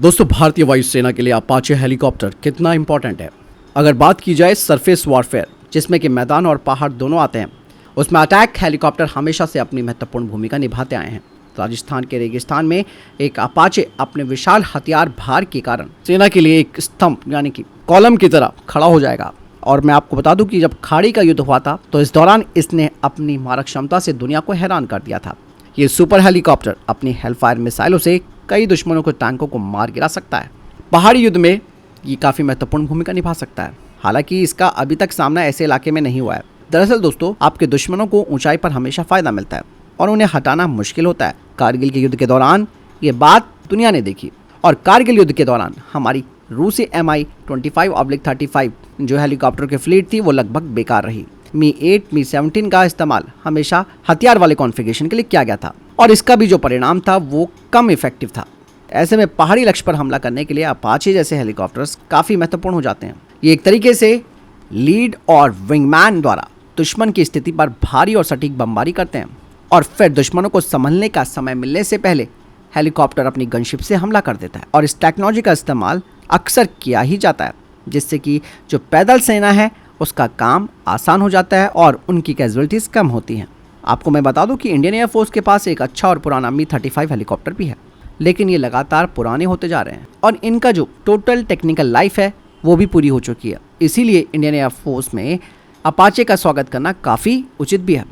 दोस्तों, भारतीय वायुसेना के लिए अपाचे हेलीकॉप्टर कितना इंपॉर्टेंट है। अगर बात की जाए सरफेस वॉरफेयर, जिसमें कि मैदान और पहाड़ दोनों आते हैं, उसमें अटैक हेलीकॉप्टर हमेशा से अपनी महत्वपूर्ण भूमिका निभाते आए हैं। राजस्थान के रेगिस्तान में एक अपाचे अपने विशाल हथियार भार के कारण सेना के लिए एक स्तंभ यानी कि कॉलम की तरह खड़ा हो जाएगा। और मैं आपको बता दूं कि जब खाड़ी का युद्ध हुआ था तो इस दौरान इसने अपनी मारक क्षमता से दुनिया को हैरान कर दिया था। ये सुपर हेलीकॉप्टर अपनी हेलफायर मिसाइलों से कई दुश्मनों के टैंकों को मार गिरा सकता है। पहाड़ी युद्ध में ये काफ़ी महत्वपूर्ण भूमिका निभा सकता है। हालांकि इसका अभी तक सामना ऐसे इलाके में नहीं हुआ है। दरअसल दोस्तों, आपके दुश्मनों को ऊंचाई पर हमेशा फायदा मिलता है और उन्हें हटाना मुश्किल होता है। कारगिल के युद्ध के दौरान ये बात दुनिया ने देखी और कारगिल युद्ध के दौरान हमारी रूसी Mi-25/35 जो हेलीकॉप्टर की फ्लीट थी वो लगभग बेकार रही। Mi-8, Mi-17 का इस्तेमाल हमेशा हथियार वाले कॉन्फ़िगरेशन के लिए किया गया था और इसका भी जो परिणाम था वो कम इफेक्टिव था। ऐसे में पहाड़ी लक्ष्य पर हमला करने के लिए अपाचे जैसे हेलीकॉप्टर्स काफ़ी महत्वपूर्ण हो जाते हैं। ये एक तरीके से लीड और विंगमैन द्वारा दुश्मन की स्थिति पर भारी और सटीक बमबारी करते हैं और फिर दुश्मनों को संभलने का समय मिलने से पहले हेलीकॉप्टर अपनी गनशिप से हमला कर देता है। और इस टेक्नोलॉजी का इस्तेमाल अक्सर किया ही जाता है, जिससे कि जो पैदल सेना है उसका काम आसान हो जाता है और उनकी कैजुअलिटीज़ कम होती हैं। आपको मैं बता दूं कि इंडियन एयरफोर्स के पास एक अच्छा और पुराना Mi-35 हेलीकॉप्टर भी है, लेकिन ये लगातार पुराने होते जा रहे हैं और इनका जो टोटल टेक्निकल लाइफ है वो भी पूरी हो चुकी है। इसीलिए इंडियन एयरफोर्स में अपाचे का स्वागत करना काफ़ी उचित भी है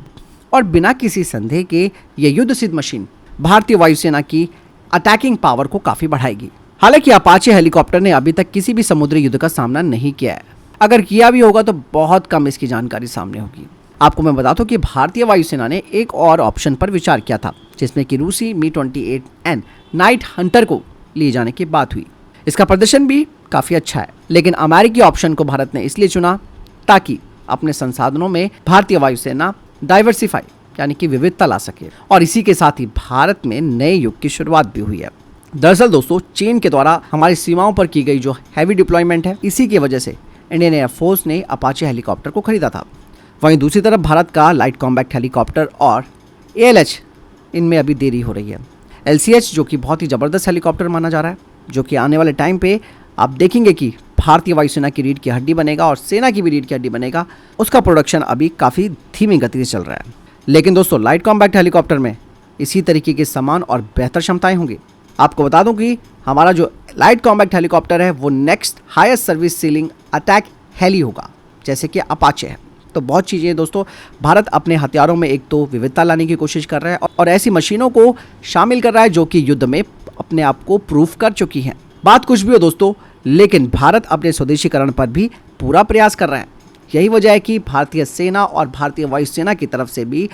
और बिना किसी संदेह के ये युद्ध सिद्ध मशीन भारतीय वायुसेना की अटैकिंग पावर को काफ़ी बढ़ाएगी। हालांकि अपाचे हेलीकॉप्टर ने अभी तक किसी भी समुद्री युद्ध का सामना नहीं किया है। अगर किया भी होगा तो बहुत कम इसकी जानकारी सामने होगी। आपको मैं बता दूं कि भारतीय वायुसेना ने एक और ऑप्शन पर विचार किया था, जिसमें कि रूसी Mi-28N नाइट हंटर को लिए जाने की बात हुई। इसका प्रदर्शन भी काफ़ी अच्छा है, लेकिन अमेरिकी ऑप्शन को भारत ने इसलिए चुना ताकि अपने संसाधनों में भारतीय वायुसेना डाइवर्सिफाई यानी कि विविधता ला सके और इसी के साथ ही भारत में नए युग की शुरुआत भी हुई है। दरअसल दोस्तों, चीन के द्वारा हमारी सीमाओं पर की गई जो हैवी डिप्लॉयमेंट है, इसी की वजह से इंडियन एयरफोर्स ने अपाचे हेलीकॉप्टर को खरीदा था। वहीं दूसरी तरफ भारत का लाइट कॉम्बैक्ट हेलीकॉप्टर और ALH इनमें अभी देरी हो रही है। LCH जो कि बहुत ही ज़बरदस्त हेलीकॉप्टर माना जा रहा है, जो कि आने वाले टाइम पे आप देखेंगे कि भारतीय वायुसेना की रीढ़ की हड्डी बनेगा और सेना की भी रीढ़ की हड्डी बनेगा। उसका प्रोडक्शन अभी काफ़ी धीमी गति से चल रहा है। लेकिन दोस्तों, लाइट कॉम्बैक्ट हेलीकॉप्टर में इसी तरीके के समान और बेहतर क्षमताएं होंगी। आपको बता दूं कि हमारा जो लाइट कॉम्बैक्ट हेलीकॉप्टर है वो next highest service ceiling attack heli होगा, जैसे कि अपाचे है। तो बहुत चीज़ें दोस्तों, भारत अपने हथियारों में एक तो विविधता लाने की कोशिश कर रहा है और ऐसी मशीनों को शामिल कर रहा है जो कि युद्ध में अपने आप को प्रूफ कर चुकी हैं। बात कुछ भी हो दोस्तों, लेकिन भारत अपने स्वदेशीकरण पर भी पूरा प्रयास कर रहा है। यही वजह है कि भारतीय सेना और भारतीय वायुसेना की तरफ से भी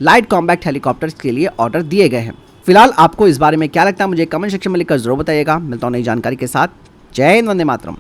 लाइट कॉम्बैक्ट हेलीकॉप्टर्स के लिए ऑर्डर दिए गए हैं। फिलहाल आपको इस बारे में क्या लगता है मुझे कमेंट सेक्शन में लिखकर जरूर बताइएगा। मिलता हूं नई जानकारी के साथ। जय हिंद, वंदे मातरम।